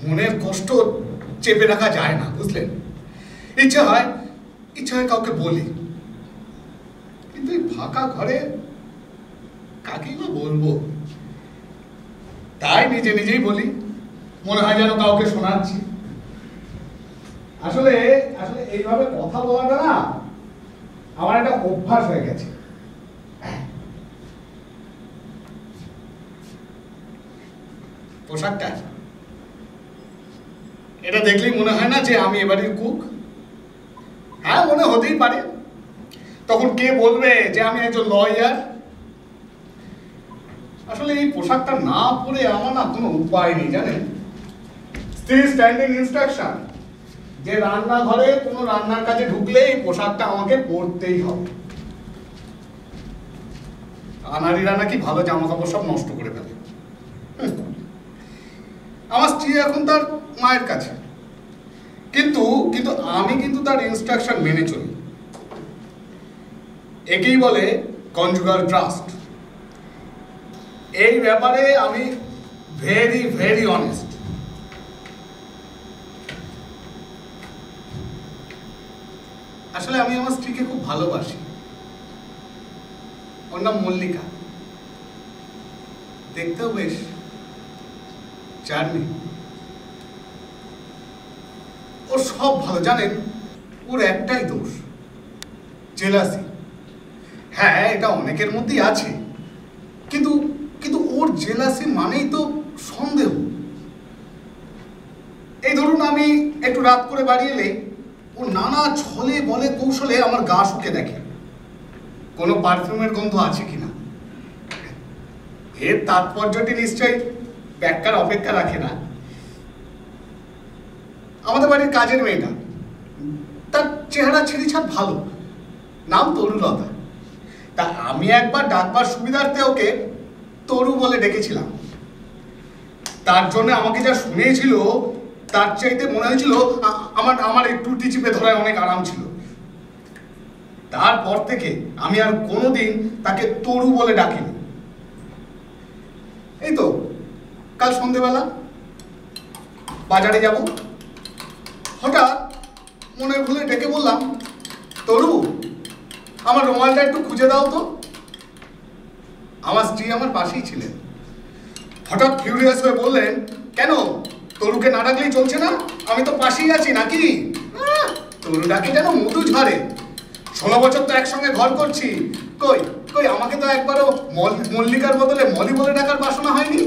মনের কষ্ট চেপে রাখা যায় না, বুঝলেন? ইচ্ছা হয় কাউকে বলি, কিন্তু এই ফাঁকা ঘরে কাকেই বা বলবো। তাই নিজে নিজেই বলি, মনে হয় যেন কাউকে শোনাচ্ছি। আসলে এইভাবে কথা বলাটা না আমার একটা অভ্যাস হয়ে গেছে। পোশাকটা এটা দেখলেই মনে হয় না যে আমি এবারের কুক? হ্যাঁ, মনে হতেই পারে। তখন কে বলবে যে আমি একজন লয়ার? আসলে এই পোশাকটা না পরে আমার না কোনো উপায় নেই, জানেন? স্ট্যান্ডিং ইনস্ট্রাকশন যে রান্নাঘরে কোনো রান্নার কাজে ঢুকলে এই পোশাকটা আমাকে পরতেই হবে। আনারিরা নাকি ভালো জামা কাপড় সব নষ্ট করে ফেলে। আমার স্ত্রী এখন তার মায়ের কাছে, কিন্তু আমি কিন্তু তার ইনস্ট্রাকশন মেনে চলি। একেই বলে কনজুগাল ট্রাস্ট। এই ব্যাপারে আমি ভেরি ভেরি অনেস্ট। আসলে আমি আমার স্ত্রীকে খুব ভালোবাসি। ওর নাম মল্লিকা, দেখতেও বেশ চার্মিং। ওর সব ভালো, জানেন, ওর একটাই দোষ, জেলাসি। হ্যাঁ, এটা অনেকের মধ্যেই আছে, কিন্তু কিন্তু ওর জেলাসি মানেই তো সন্দেহ। এই ধরুন, আমি একটু রাত করে বাড়ি এলে ও নানা ছলে বলে কৌশলে আমার গা শুকে দেখে কোনো পারফিউমের গন্ধ আছে কিনা। এর তাৎপর্যটি নিশ্চয়ই ব্যাখ্যার অপেক্ষা রাখে না। আমাদের বাড়ির কাজের মেয়েটা, তার চেহারা ছেড়িছাড় ভালো, নাম তরুলতা। তা আমি একবার ডাকবার সুবিধার্থে ওকে তরু বলে ডেকেছিলাম। তার জন্য আমাকে যা শুনিয়েছিল তার চাইতে মনে হয়েছিল আমার এই টুটি চিপে ধরায় অনেক আরাম ছিল। তারপর থেকে আমি আর কোনোদিন তাকে তরু বলে ডাকিনি। এই তো কাল সন্ধেবেলা বাজারে যাব, হঠাৎ মনের ভুলে ডেকে বললাম, তরু, আমার রুমালটা একটু খুঁজে দাও তো। আমার স্ত্রী আমার পাশেই ছিলেন। হঠাৎ ফিউরিয়াস হয়ে বললেন, কেন, তরুকে না ডাকলেই চলছে না? আমি তো পাশেই আছি নাকি? তরু ডাকে যেন মধু ঝরে। 16 বছর তো একসঙ্গে ঘর করছি, কই কই আমাকে তো একবারও মল্লিকার বদলে মলি বলে ডাকার বাসনা হয়নি।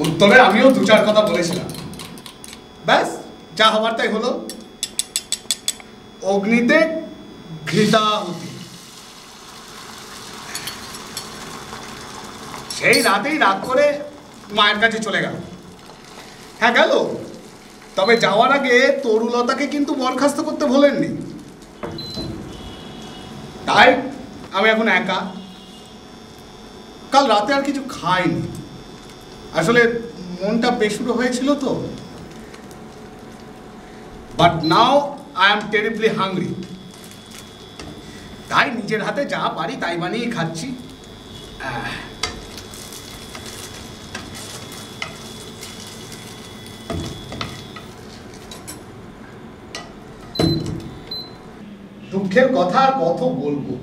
উত্তরে আমিও 2-4 কথা বলেছিলাম। ব্যাস, যা হবার তাই হলো। অগ্নিতে ঘৃতাহুতি। সেই রাতেই রাগ করে মায়ের কাছে চলে গেল। হ্যাঁ গেল, তবে যাওয়ার আগে তরুলতাকে কিন্তু বরখাস্ত করতে ভোলেননি। তাই আমি এখন একা। কাল রাতে আর কিছু খাইনি, আসলে মনটা বেসুরো হয়েছিল তো। But now I am terribly hungry. তাই নিজের হাতে যা পারি তাই বানিয়ে খাচ্ছি। দুঃখের কথা আর কত বলবো।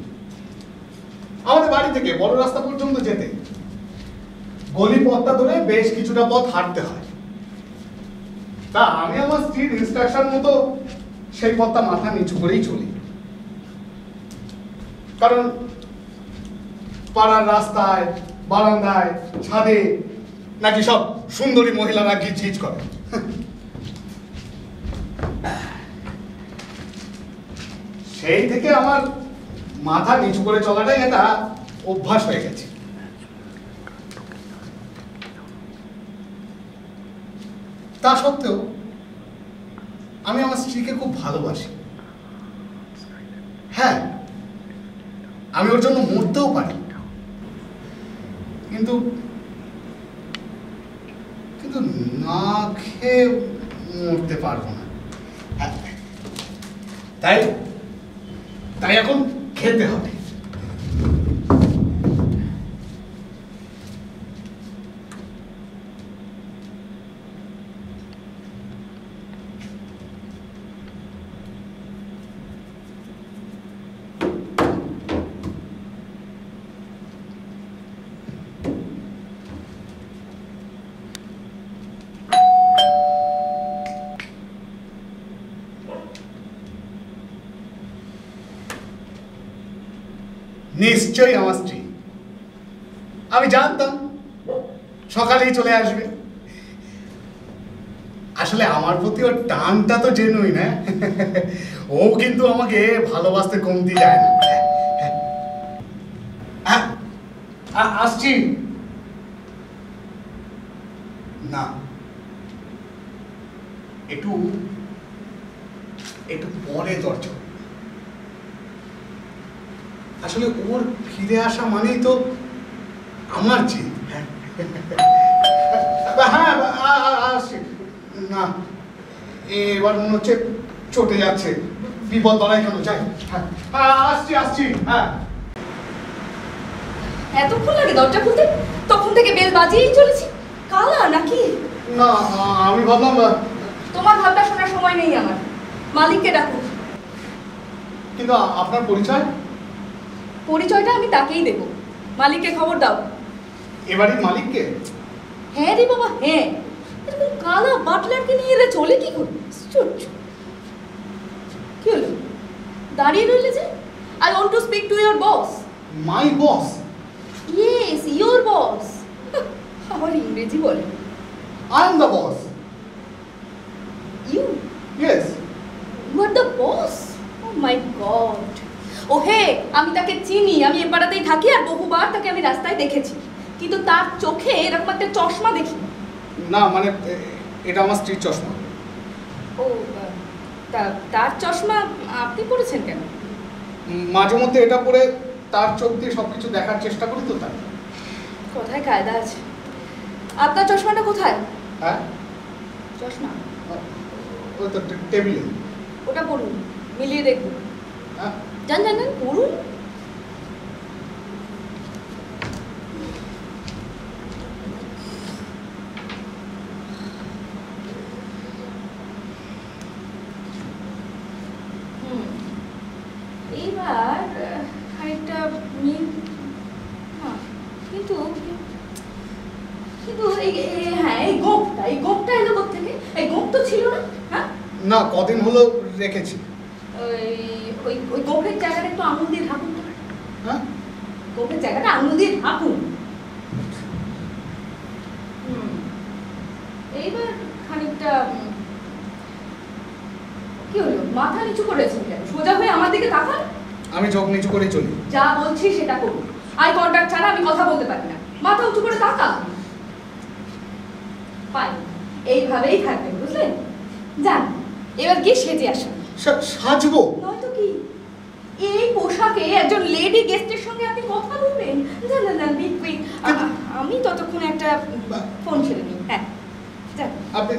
আমাদের বাড়ি থেকে বড় রাস্তা পর্যন্ত যেতে গলি পথটা ধরে বেশ কিছুটা পথ হাঁটতে হয়। তা আমি আমার স্ত্রীর ইনস্ট্রাকশন মতো সেই পথটা মাথা নিচু করেই চলি, কারণ পাড়ার রাস্তায়, বারান্দায়, ছাদে নাকি সব সুন্দরী মহিলারা গিজগিজ করে। সেই থেকে আমার মাথা নিচু করে চলাটাই একটা অভ্যাস হয়ে গেছে। তা সত্ত্বেও আমি আমার স্ত্রীকে খুব ভালোবাসি। হ্যাঁ, আমি ওর জন্য মরতেও পারি, কিন্তু কিন্তু না খেয়ে মরতে পারবো না। তাই তাই এখন খেতে হবে। নিশ্চয়ই আমার স্ত্রী। আমি জানতাম সকালেই চলে আসবে। আসলে আমার প্রতি ওর টানটা তো জেনুইন। ও কিন্তু আমাকে ভালোবাসতে কমতি যায় না। আসছি না, একটু একটু পরে দরজা। আসলে ওর ফিরে আসা মানেই তো আমার জিত। হ্যাঁ, আসছি না, এবার মনে হচ্ছে চটে যাচ্ছে। বিপদ বাড়াই কেন, যাই। হ্যাঁ, আসছি। হ্যাঁ, এতক্ষণ লাগে দরজা খুলতে? তখন থেকে বেল বাজিয়েই চলেছি। কালা নাকি? না, আমি ভাবলাম। তোমার ভাবনা শোনার সময় নেই আমার। মালিককে ডাকো। কিন্তু আপনার পরিচয়? পরিচয়টা আমি তাকেই দেবো। মালিককে খবর দাও। এবারই মালিককে? হ্যাঁ রে বাবা, হ্যাঁ। এরকম কালা বাটলারকে নিয়ে এরা চলে কি করে? কি হলো, দাঁড়িয়ে রইলে যে? I want to speak to your boss. My boss? Yes, your boss. আমার ইংরেজি বলে। I am the boss. You? Yes. You are the boss? Oh my God. ও হে, আমি তাকে চিনি। আমি এ পাড়াতেই থাকি আর বহুবার তাকে আমি রাস্তায় দেখেছি, কিন্তু তার চোখে এরকম একটা চশমা দেখি। না মানে এটা আমার স্ত্রীর চশমা। ও, তার চশমা আপনি পরেছেন কেন? মাঝে মধ্যে এটা পরে তার চোখ দিয়ে সবকিছু দেখার চেষ্টা করি তো তাই। কোথায় কায়দা আছে? আপনার চশমাটা কোথায়? হ্যাঁ, চশমা ওই তো টেবিলে। ওটা পড়ুন, মিলিয়ে দেখুন। হ্যাঁ, জান পড়ুন। এইবার খানিকটা মিল, কিন্তু কিন্তু হ্যাঁ, এই গোপটা এলো কোত্থেকে? এই গোপ তো ছিল না। হ্যাঁ না, কদিন হলো রেখেছি। ওই গোপের জায়গাটা একটু আঙুল দিয়ে ঢাকুন। হ্যাঁ, গোপের জায়গাটা আঙুল দিয়ে ঢাকুন। এইবার খানিকটা কি হলো, মাথা নিচু করেছেন কেন? সোজা হয়ে আমার দিকে তাকান। আমি চোখ নিচু করে চলি। যা বলছি সেটা করুন। আই কন্টাক্ট ছাড়া আমি কথা বলতে পারি না। মাথা উঁচু করে তাকান। ফাইন, এইভাবেই থাকবেন, বুঝলেন? যান, এবার গিয়ে সেজে আসুন। সাজবো? নয়তো কি, এই পোশাকে একজন লেডি গেস্টের সঙ্গে আপনি কথা বলবেন? না, কুইক। আমি ততক্ষণ একটা ফোন ছেড়ে নিই। হ্যাঁ, যান আপনি।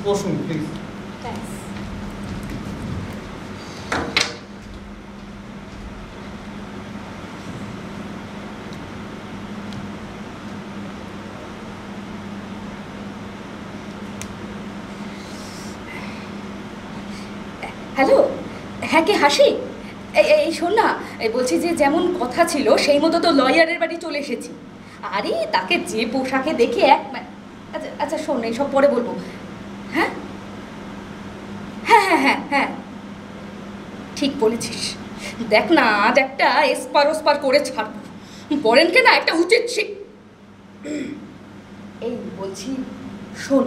বসুন প্লিজ। হ্যালো, হ্যাঁ কে হাসি? এই শোন না, বলছি যে যেমন কথা ছিল সেই মতো তো লয়ারের বাড়ি চলে এসেছি। আরে তাকে যে পোশাকে দেখে আচ্ছা আচ্ছা শোন, এইসব পরে বলবো। হ্যাঁ হ্যাঁ হ্যাঁ হ্যাঁ হ্যাঁ ঠিক বলেছিস। দেখ না, আজ একটা এসপার করে ছাড়ব। বরেনকে না একটা উচিত এই বলছি, শোন।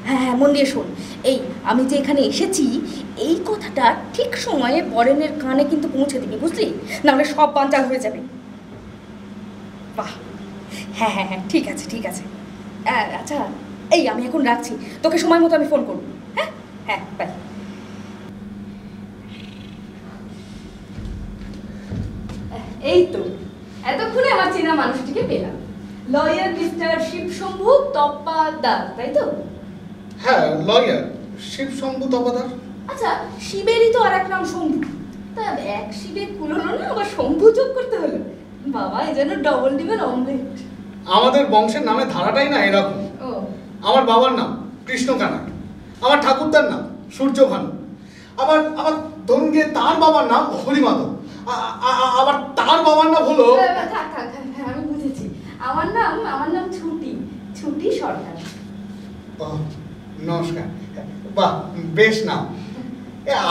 হ্যাঁ, মন দিয়ে শোন। এই আমি যে এখানে এসেছি, এই কথাটা ঠিক সময়ে বরেনের কানে কিন্তু পৌঁছে দিবি, বুঝলি? নাহলে সব বাঞ্চাল হয়ে যাবে। বাহ, হ্যাঁ হ্যাঁ হ্যাঁ ঠিক আছে। আচ্ছা, এই আমি এখন রাখছি। তোকে সময় মতো আমি ফোন করবো। হ্যাঁ হ্যাঁ, বাই। এই তো এতক্ষণে আমার চেনা মানুষটিকে পেলাম। লয়ার মিস্টার শিবশম্ভু তপাদার, তাই তো? হ্যাঁ, লয়ার শিবশম্ভু তপাদার। আচ্ছা, শিবেরই তো আর এক নাম শম্ভু। তা এক শিবে কুলোলো না, আবার শম্ভু যোগ করতে হলো? বাবা, এই জন্য ডবল ডিমের অমলেট। আমাদের বংশের নামে ধারাটাই না এরকম। ও, আমার বাবার নাম কৃষ্ণকানা, আমার ঠাকুরদার নাম সূর্যভানু, আবার ধরুন গিয়ে তার বাবার নাম হরিমাধব, আবার তার বাবার নাম হলো। থাক, আমি বুঝেছি। আমার নাম ছুটি সরকার। নমস্কার। বাহ, বেশ নাম।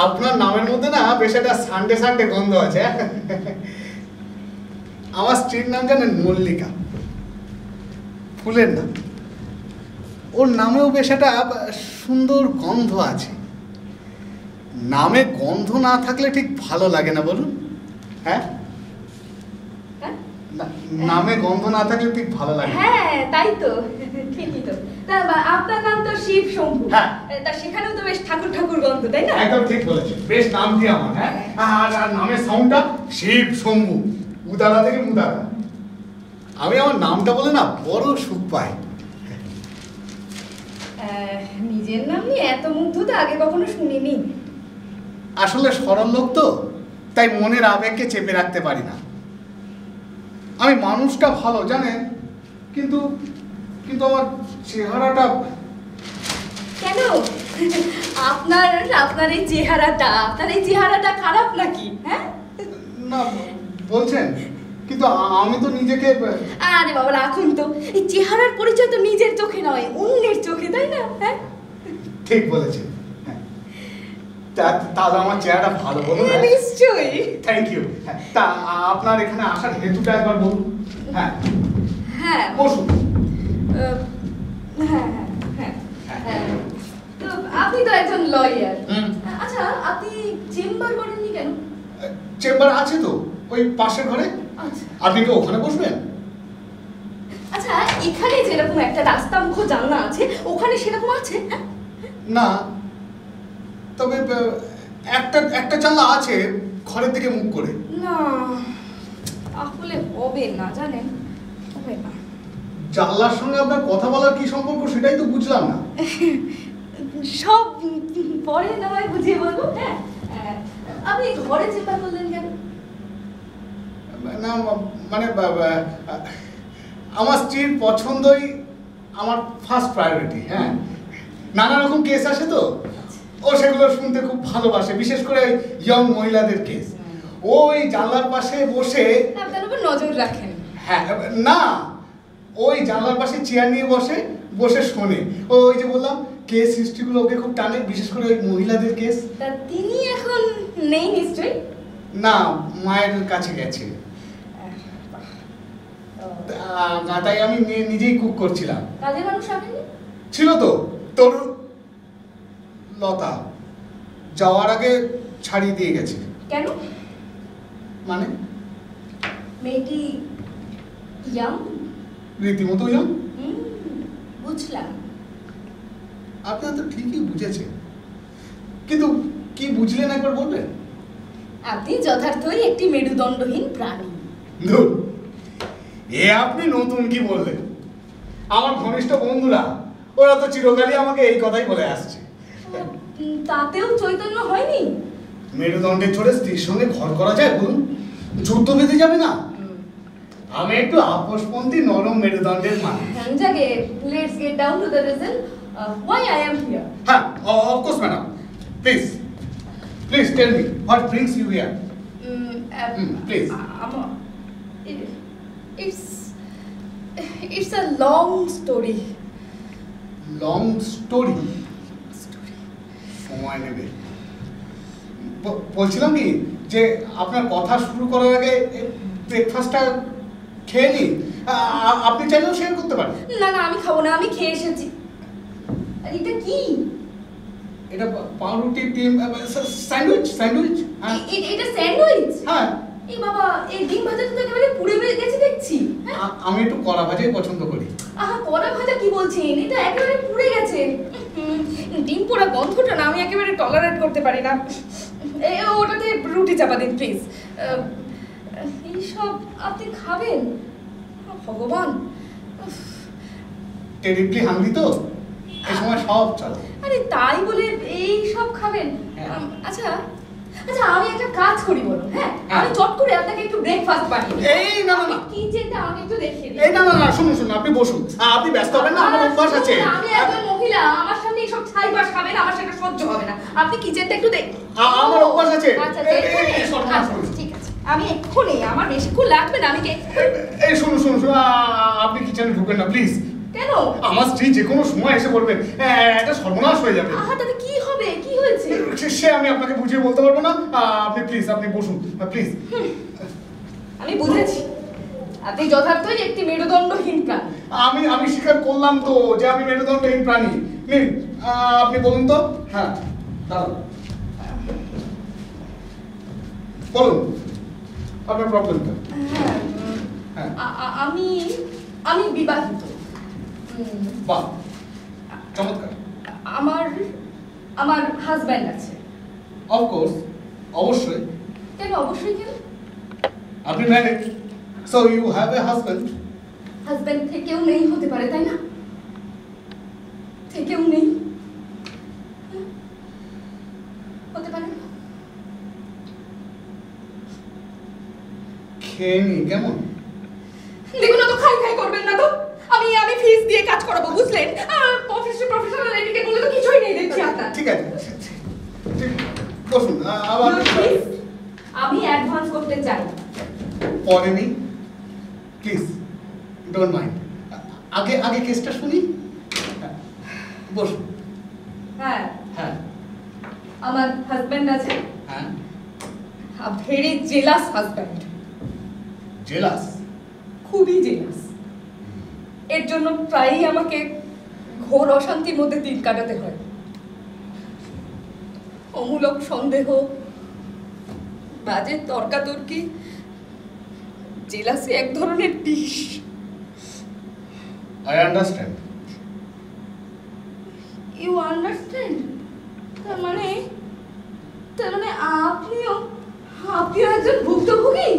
আপনার নামের মধ্যে না বেশ একটা সানডে গন্ধ আছে। আমার স্ত্রীর নাম জানেন? মল্লিকা, ফুলের নাম। ওর নামেও বেশ একটা সুন্দর গন্ধ আছে। নামে গন্ধ না থাকলে ঠিক ভালো লাগে না, বলুন? হ্যাঁ, নামে গন্ধ না থাকলে ঠিক ভালো লাগে। হ্যাঁ, তাই তো, ঠিকই তো। তা আপনার নাম তো শিব শম্ভু। হ্যাঁ, তা সেখানেও তো বেশ ঠাকুর গন্ধ, তাই না? একদম ঠিক বলেছেন। বেশ নাম দিয়ে আমার। হ্যাঁ, আর নামের সাউন্ডটা শিব শম্ভু, উদারা থেকে মুদারা। আমি আমার নামটা বলে না বড় সুখ পাই। নিজের নাম নিয়ে এত মুগ্ধতা আগে কখনো শুনিনি। আসলে সরল লোক তো, তাই মনের আবেগকে চেপে রাখতে পারি না। আমি মানুষটা ভালো জানেন, কিন্তু কিন্তু আমার চেহারাটা। কেন? আপনার আপনার এই চেহারাটা খারাপ নাকি? হ্যাঁ না বলছেন, কিন্তু আমি তো নিজেকে। আরে বাবা রাখুন তো, এই চেহারার পরিচয় তো নিজের চোখে নয়, অন্যের চোখে, তাই না? হ্যাঁ ঠিক বলেছেন। তাহলে আমার চেহারাটা ভালো বলুন। নিশ্চয়ই। Thank you. তা আপনার এখানে আসার হেতুটা একবার বলুন। হ্যাঁ হ্যাঁ বসুন। হ্যাঁ হ্যাঁ হ্যাঁ। তো আপনি তো একজন লয়ার। আচ্ছা, আপনি চেম্বার করেননি কেন? চেম্বার আছে তো ওই পাশের ঘরে। আচ্ছা আপনি কি ওখানে বসবেন? আচ্ছা, এখানে যেরকম একটা রাস্তা মুখ জানলা আছে, ওখানে সেরকম আছে? না, তবে একটা জানলা আছে ঘরের দিকে মুখ করে। না, আসলে হবে না, জানেন, হবে না। জানলার সঙ্গে আপনার কথা বলার কি সম্পর্ক সেটাই তো বুঝলাম না। সব পরে না হয় বুঝিয়ে বলবো। হ্যাঁ, আপনি ঘরে চেম্বার করলেন কেন? না মানে আমার স্ত্রীর পছন্দই আমার ফার্স্ট প্রায়োরিটি। হ্যাঁ, নানা রকম কেস আসে তো, ও সেগুলো শুনতে খুব ভালোবাসে, বিশেষ করে ইয়ং মহিলাদের কেস। ওই জানলার পাশে বসে আপনার উপর নজর রাখেন। হ্যাঁ, না ওই জানলার পাশে চেয়ার নিয়ে বসে শোনে। ওই যে বললাম কেস হিস্ট্রিগুলো ওকে খুব টানে, বিশেষ করে ওই মহিলাদের কেস। তা তিনি এখন নেই নিশ্চয়ই? না, মায়ের কাছে গেছে। তাই আমি নিজেই কুক করছিলাম। কাজের মানুষ আসেনি? ছিল তো তরু লতা, যাওয়ার আগে ছাড়িয়ে দিয়ে গেছে। কেন? মানে মেয়েটি ইয়াং? রীতিমতো ইয়াং। বুঝলাম। আপনারা তো ঠিকই বুঝেছেন, কিন্তু কি বুঝলেন একবার বলবেন? আপনি যথার্থই একটি মেরুদণ্ডহীন প্রাণী। ধুর, এ আপনি নতুন কি বললেন? আমার ঘনিষ্ঠ বন্ধুরা ওরা তো চিরকালই আমাকে এই কথাই বলে আসছে। তাতেও চৈতন্য হয়নি? মেরুদণ্ডের চড়ে স্ত্রীর সঙ্গে ঘর করা যায় বলুন? যুদ্ধ বেঁধে যাবে না? আমি একটু আপোষপন্থী নরম মেরুদণ্ডের মানুষ। জাগে, let's get down to the reason why I am here. হ্যাঁ, of course madam. Please tell me what brings you here. Please. It's a long story. Long story? সময় নেবে। বলছিলাম কি যে আপনার কথা শুরু করার আগে ব্রেকফাস্টটা খেয়ে নি। আপনি চাইলেও শেয়ার করতে পারেন। না না, আমি খাবো না, আমি খেয়ে এসেছি। আর এটা কি? এটা পাউরুটি ডিম স্যান্ডউইচ। এটা স্যান্ডউইচ? হ্যাঁ। এই বাবা, এই ডিম ভাজাটা তো একেবারে পুড়ে গেছে দেখছি। আমি একটু কড়া ভাজাই পছন্দ করি। আহা, কড়া ভাজা কি বলছেন? এটা একেবারে পুড়ে গেছে। ডিম পোড়া গন্ধটা না আমি একেবারে টলারেট করতে পারি না। ওটাতে রুটি চাপা দিন প্লিজ। এইসব আপনি খাবেন? ভগবান, টেরিবলি হাঙ্গরি তো, এই সময় সব চলে। আরে তাই বলে এই সব খাবেন? আচ্ছা আচ্ছা, আমি একটা কাজ করি বলুন। হ্যাঁ, আমি চট করে আপনাকে একটু ব্রেকফাস্ট বানিয়ে দিই। এই না না না, কিচেনটা আমাকে একটু দেখিয়ে দিন। এই না না না, শুনুন আপনি বসুন। আপনি ব্যস্ত হবেন না, আমার অভ্যাস আছে। আমি একজন মহিলা, আমার সামনে এইসব ছাইবাস খাবেন, আমার সেটা সহ্য হবে না। আপনি কিচেনটা একটু দেখ। আমার অভ্যাস আছে। আচ্ছা ঠিক আছে, আমি এক্ষুনি, আমার বেশিক্ষণ লাগবে না, আমি এই শুনুন আপনি কিচেনে ঢুকেন না প্লিজ। কেন? আমার স্ত্রী যে কোনো সময় এসে পড়বেন, এটা সর্বনাশ হয়ে যাবে। আহা, তাতে কি হবে? কি হয়েছে? সে আমি আপনাকে বুঝিয়ে বলতে পারবো না। আপনি প্লিজ আপনি বসুন প্লিজ। আমি বুঝেছি, আপনি যথার্থই একটি মেরুদণ্ডহীন প্রাণী। আমি স্বীকার করলাম তো যে আমি মেরুদণ্ডহীন প্রাণী। নিন, আপনি বলুন তো। হ্যাঁ দাঁড়ান, বলুন আপনার প্রবলেমটা। হ্যাঁ, আমি বিবাহিত। বাহ, চমৎকার। আমার হাজব্যান্ড আছে। অফকোর্স, অবশ্যই। কেন অবশ্যই? কেন? আপনি married, so you have a husband. Husband থেকেও নেই হতে পারে, তাই না? থেকেও নেই হতে পারে। খেয়ে নি কেমন? দেখুন, তো খাই খাই করবেন না তো। আমি ফিস দিয়ে কাজ করাবো, বুঝলেন? প্রফেশনাল এটিকেট বলে তো কিছুই নেই দেখছি আপনার। ঠিক আছে, ঠিক, বসুন। আবার আমি অ্যাডভান্স করতে চাই। পরে নেই, প্লিজ ডোন্ট মাইন্ড। আগে কেসটা শুনি। বসুন। হ্যাঁ, হ্যাঁ আমার হাজব্যান্ড আছে, হ্যাঁ। Very jealous husband. জেলাস? খুবই জেলাস। এর জন্য প্রায়ই আমাকে ঘোর অশান্তির মধ্যে দিন কাটাতে হয়। অমূলক সন্দেহ, বাজে তর্কাতর্কি, জেলাসি এক ধরনের বিষ। I understand. You understand? তার মানে আপনিও একজন ভুক্তভোগী?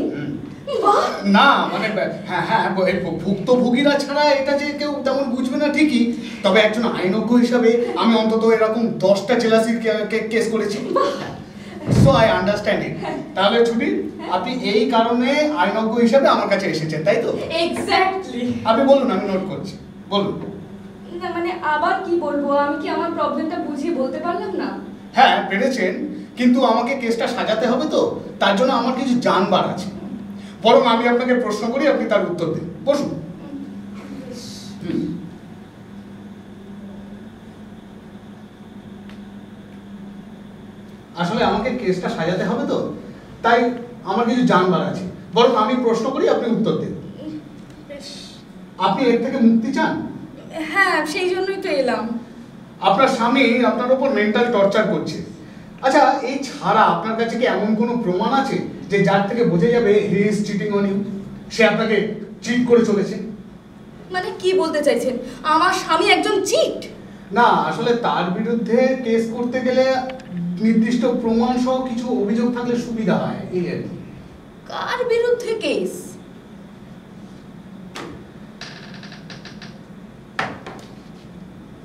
বাহ! না মানে হ্যাঁ, ভুক্তভোগীরা ছাড়া এটা যে কেউ তেমন বুঝবে না ঠিকই, তবে একজন আইনজ্ঞ হিসাবে আমি অন্তত এরকম 10টা জেলাসির কেস করেছি। So I understand it. তাহলে ছুটি, আপনি এই কারণে আইনজ্ঞ হিসাবে আমার কাছে এসেছেন, তাই তো? এক্স্যাক্টলি। আপনি বলুন, আমি নোট করছি, বলুন। না মানে আবার কি বলবো? আমি কি আমার প্রবলেমটা বুঝিয়ে বলতে পারলাম না? হ্যাঁ পেরেছেন, কিন্তু আমাকে কেসটা সাজাতে হবে তো, তার জন্য আমার কিছু জানবার আছে। বরং আমি আপনাকে প্রশ্ন করি, আপনি তার উত্তর দিন। বসুন। আসলে আমাকে কেসটা সাজাতে হবে তো, তাই আমার কিছু জানবার আছে। বরং আমি প্রশ্ন করি, আপনি উত্তর দিন। আপনি এর থেকে মুক্তি চান? হ্যাঁ, সেই জন্যই তো এলাম। আপনার স্বামী আপনার উপর মেন্টাল টর্চার করছে। আচ্ছা, এই ছাড়া আপনার কাছে কি এমন কোনো প্রমাণ আছে যে যার থেকে বোঝা যাবে he is cheating on you, সে আপনাকে চিট করে চলেছে? মানে কি বলতে চাইছেন? আমার স্বামী একজন চিট? না, আসলে তার বিরুদ্ধে কেস করতে গেলে নির্দিষ্ট প্রমাণ সহ কিছু অভিযোগ থাকলে সুবিধা হয়, এই আর কি। কার বিরুদ্ধে কেস?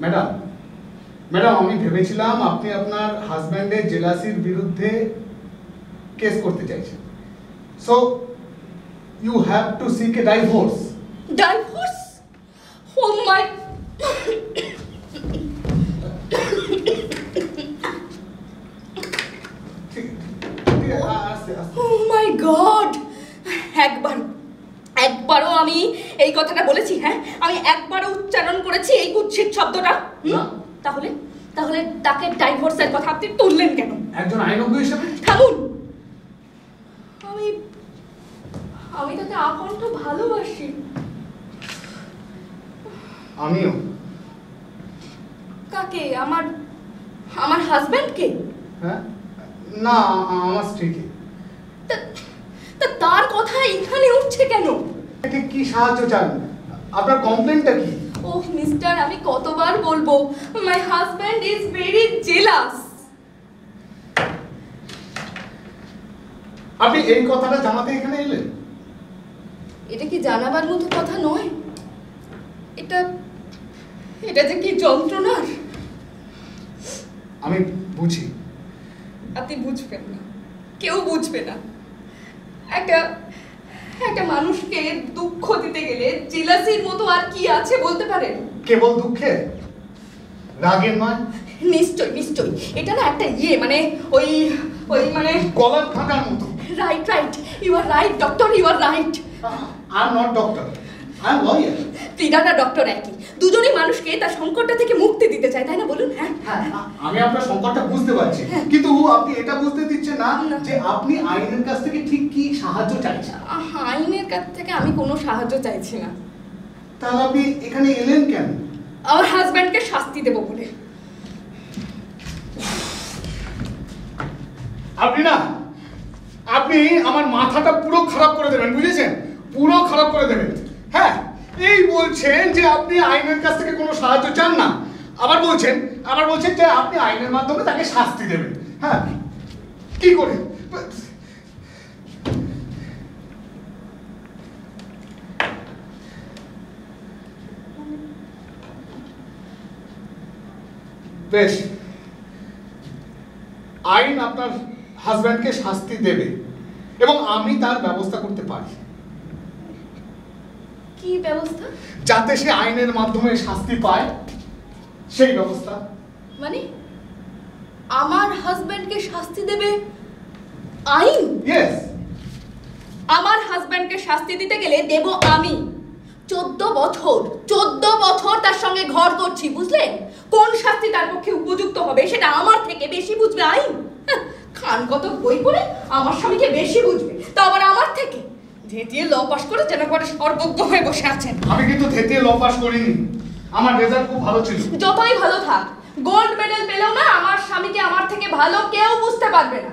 ম্যাডাম, আমি ভেবেছিলাম আপনি আপনার হাজব্যান্ডের জেলাসির বিরুদ্ধে কেস করতে চাইছেন। So you have to seek a divorce. Divorce? Oh my oh my God! একবারও আমি এই কথাটা বলেছি? হ্যাঁ, আমি একবারও উচ্চারণ করেছি এই কুৎসিত শব্দটা? তাহলে তাকে ডাইভোর্সের কথা আপনি তুললেন কেন? একজন আইনজ্ঞ হিসেবে? থামুন। আমি তাকে আকণ্ঠ ভালোবাসি। আমিও। কাকে? আমার হাজবেন্ডকে? হ্যাঁ, না, আমার স্ত্রীকে। তার কথা এখানে উঠছে কেন? ঠিক কি সাহায্য চান? আপনার কমপ্লেনটা কি? ওহ মিস্টার, আমি কতবার বলবো, my husband is very jealous. আপনি এই কথাটা জানাতে এখানে এলেন? এটা কি জানাবার মতো কথা নয়? এটা যে কি যন্ত্রণার! আমি বুঝি। আপনি বুঝবেন না, কেউ বুঝবে না। একটা মানুষকে দুঃখ দিতে গেলে জেলাসির মতো আর কি আছে বলতে পারেন? কেবল দুঃখে, রাগের নয়? নিশ্চয় এটা না একটা মানে ওই মানে গলার ফাটার মতো। Right, you are right doctor, you are right. I am not doctor, I am lawyer. তিনারা ডক্টর একই, দুজনেই মানুষকে তার সংকটটা থেকে মুক্তি দিতে চায়, তাই না? বলুন। হ্যাঁ, আমি আপনার সংকটটা বুঝতে পারছি, কিন্তু আপনি এটা বুঝতে দিচ্ছেন না যে আপনি আইনের কাছ থেকে ঠিক কি সাহায্য চাইছেন। আইনের কাছ থেকে আমি কোনো সাহায্য চাইছি না। তাহলে আপনি এখানে এলেন কেন? আমার হাজব্যান্ডকে শাস্তি দেবো বলে। আপনি আমার মাথাটা পুরো খারাপ করে দেবেন, বুঝেছেন? পুরো খারাপ করে দেবেন। হ্যাঁ, এই বলছেন যে আপনি আইনের কাছ থেকে কোনো সাহায্য চান না, আবার বলছেন যে আপনি আইনের মাধ্যমে তাকে শাস্তি দেবেন। হ্যাঁ, কি করে? বেশ, আইন আপনার হাজব্যান্ডকে শাস্তি দেবে এবং আমি তার ব্যবস্থা করতে পারি। কি ব্যবস্থা? যাতে সে আইনের মাধ্যমে শাস্তি পায় সেই ব্যবস্থা। মানে আমার হাজবেন্ডকে শাস্তি দেবে আইন? ইয়েস। আমার হাজবেন্ডকে শাস্তি দিতে গেলে দেব আমি। 14 বছর তার সঙ্গে ঘর করছি, বুঝলেন? কোন শাস্তি তার পক্ষে উপযুক্ত হবে সেটা আমার থেকে বেশি বুঝবে আইন। খান কত বই পড়ে আমার স্বামীকে বেশি বুঝবে, তা আবার আমার থেকে। ধেতিয়ে ল পাস করে যেন করে সর্বজ্ঞ হয়ে বসে আছেন। আমি কিন্তু ধেতিয়ে ল পাস করিনি, আমার রেজাল্ট খুব ভালো ছিল। যতই ভালো থাক, গোল্ড মেডেল পেলেও না আমার স্বামীকে আমার থেকে ভালো কেউ বুঝতে পারবে না।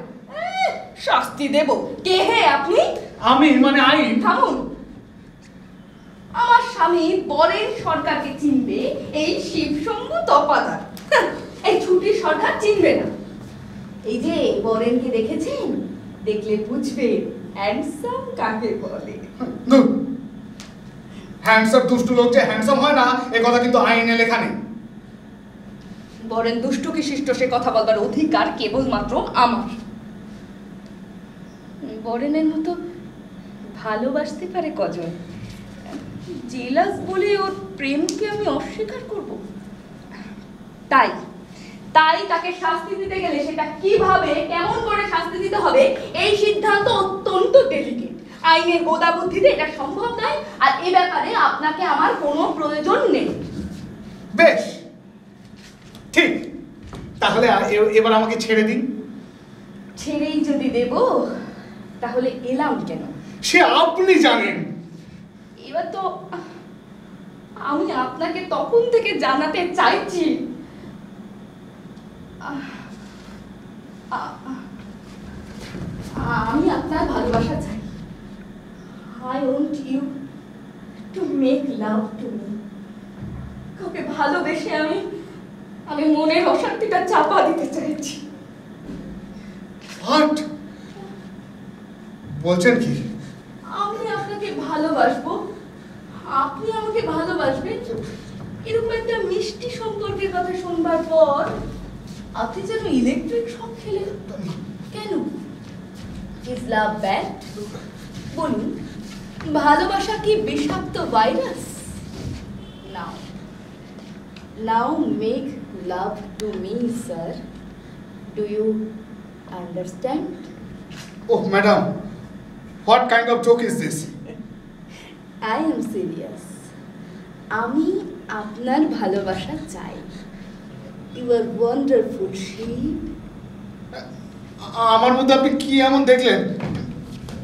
শাস্তি দেব? কে হে আপনি? আমি মানে আইন। থামুন। আমার স্বামী বরেন সরকারকে চিনবে, এই শিবশম্ভ তপাদার এই ছুটির সরকার চিনবে না। এই যে বরেনকে দেখেছেন, দেখলে বুঝবে হ্যান্ডসাম কাকে বলে। হ্যান্ডসাম দুষ্টু লোক যে হ্যান্ডসাম হয় না এ কথা কিন্তু আইনে লেখা নেই। বরেন দুষ্টু কি শিষ্ট সে কথা বলবার অধিকার কেবলমাত্র আমার। বরেনের মতো ভালোবাসতে পারে কজন? জেলাস বলে ওর প্রেমকে আমি অস্বীকার করব? তাই তাই তাকে শাস্তি দিতে গেলে সেটা কিভাবে, কেমন করে শাস্তি দিতে হবে এই সিদ্ধান্ত অত্যন্ত ডেলিকেট। আইনের গোদা বুদ্ধিতে এটা সম্ভব নয়, আর এ ব্যাপারে আপনাকে আমার কোনো প্রয়োজন নেই। বেশ, ঠিক, তাহলে এবার আমাকে ছেড়ে দিন। ছেড়েই যদি দেব তাহলে এলাম কেন? সে আপনি জানেন। এবার তো আমি আপনাকে তখন থেকে জানাতে চাইছি আমি আপনার ভালোবাসা চাই। I want you to make love to me. কাউকে ভালোবেসে আমি মনের অশান্তিটা চাপা দিতে চাইছি। What? বলছেন কি? আমি আপনাকে ভালোবাসবো, আপনি আমাকে ভালোবাসবেন, এরকম একটা মিষ্টি সম্পর্কের কথা শুনবার পর আপনি যেন ইলেকট্রিক শক খেলেন। কেন? Is love bad? বলুন, ভালোবাসা কি বিষাক্ত virus? Now make love to me sir. Do you understand? Oh, madam, what kind of joke is this? I am serious. আমি আপনার ভালোবাসা চাই। You are wonderful, sheep. আমার মধ্যে আপনি কি এমন দেখলেন?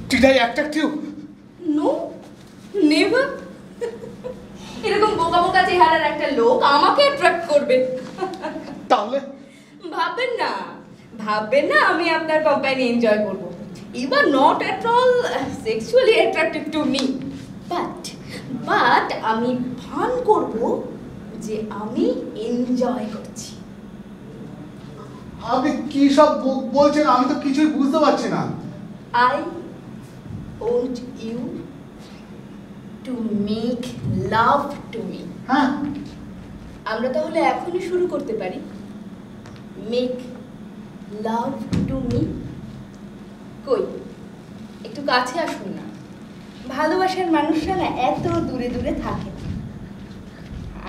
Did I attract you? No, never. এরকম বোকা বোকা চেহারার একটা লোক আমাকে অ্যাট্রাক্ট করবে? তাহলে ভাববেন না আমি আপনার কোম্পানি এনজয় করব। You are not at all sexually attractive to me. But আমি ভান করব যে আমি এনজয় করছি। আপনি কি সব বলছেন? আমি তো কিছুই বুঝতে পারছি না। I want you to make love to me. হ্যাঁ, আমরা তাহলে এখনই শুরু করতে পারি। Make love to me. কই, একটু কাছে আসুন না। ভালোবাসার মানুষরা না এত দূরে দূরে থাকে না।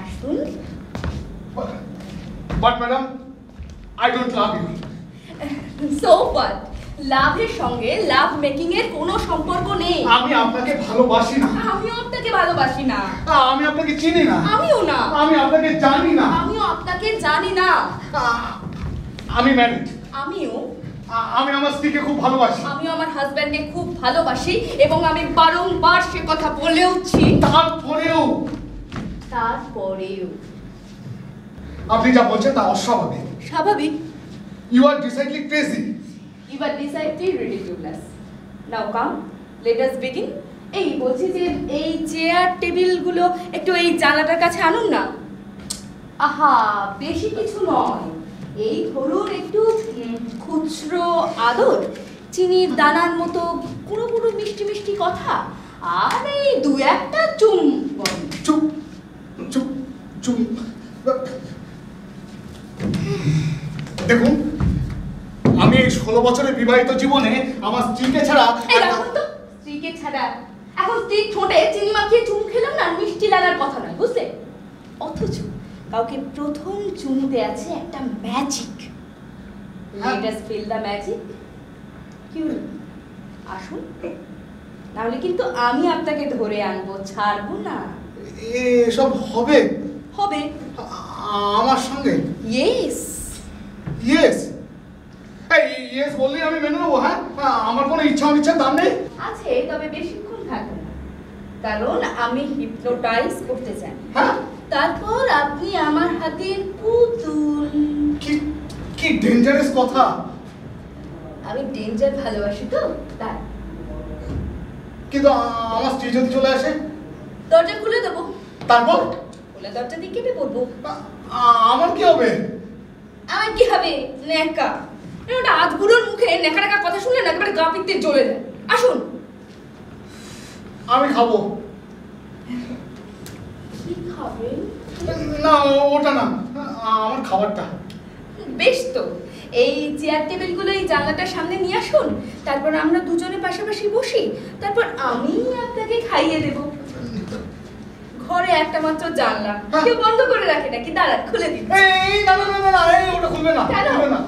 আসুন। But madam, I don't love you. So what? লাভের সঙ্গে লাভ মেকিং এর কোনো সম্পর্ক নেই। আমি আপনাকে ভালোবাসি না। আমিও আপনাকে ভালোবাসি না। আমি আপনাকে চিনি না। আমিও না। আমি আপনাকে জানি না। আমিও আপনাকে জানি না। আমি ম্যারিড। আমিও। আমি আমার স্ত্রীকে খুব ভালোবাসি। আমিও আমার হাজব্যান্ডকে খুব ভালোবাসি এবং আমি বারংবার সে কথা বলেওছি। তারপরেও আপনি যা বলছেন তা অস্বাভাবিক। স্বাভাবিক? You are decidedly crazy. You are decidedly ridiculous. Now come, let us begin. এই বলছি যে এই চেয়ার টেবিলগুলো একটু এই জানালাটার কাছে আনুন না। আহা, বেশি কিছু নয়, এই ধরুন একটু খুচরো আদর, চিনির দানার মতো পুরো পুরো মিষ্টি মিষ্টি কথা, আর এই দু একটা চুম্বন। চুপ চুপ চুপ। দেখুন, আমি এই 16 বছরের বিবাহিত জীবনে আমার স্ত্রীকে ছাড়া স্ত্রীকে ছাড়া এখন স্ত্রীর ঠোঁটে চিনি মাখিয়ে চুমু খেলাম না, মিষ্টি লাগার কথা নয়, বুঝলে? অথচ কাউকে প্রথম চুমুতে আছে একটা magic. Let us feel the magic. কি হলো, আসুন, নাহলে কিন্তু আমি আপনাকে ধরে আনবো, ছাড়বো না। এসব হবে? হবে আমার সঙ্গে? Yes yes. এই ইয়েস বললেই আমি মেনে নেবো। হ্যাঁ, আমার কোনো ইচ্ছা অনিচ্ছার দাম নেই। আছে, তবে বেশিক্ষণ থাকবে না, কারণ আমি হিপনোটাইজ করতে চাই। হ্যাঁ, তারপর আপনি আমার হাতের পুতুল। কি কি ডেঞ্জারাস কথা। আমি ডেঞ্জার ভালোবাসি তো, তাই। কিন্তু আমার স্ত্রী যদি চলে আসে? দরজা খুলে দেবো। তারপর? খোলা দরজা দিয়ে কেটে পড়বো। আমার কি হবে? আমার কি হবে? নেকা। ওটা আধগুলোর মুখে নেকা নেকা কথা শুনলে না একেবারে গা পিত্তে জ্বলে যায়। আসুন। আমি খাবো। কি খাবেন? না, ওটা না, আমার খাবারটা। বেশ তো, এই চেয়ার টেবিলগুলো এই জানলাটার সামনে নিয়ে আসুন, তারপর আমরা দুজনে পাশাপাশি বসি, তারপর আমি আপনাকে খাইয়ে দেব। ঘরে একটা মাত্র জানলা, কেউ বন্ধ করে রাখে নাকি? দাঁড়ান, খুলে দিন। এই না না না না, ওটা খুলবে না, খুলবে না।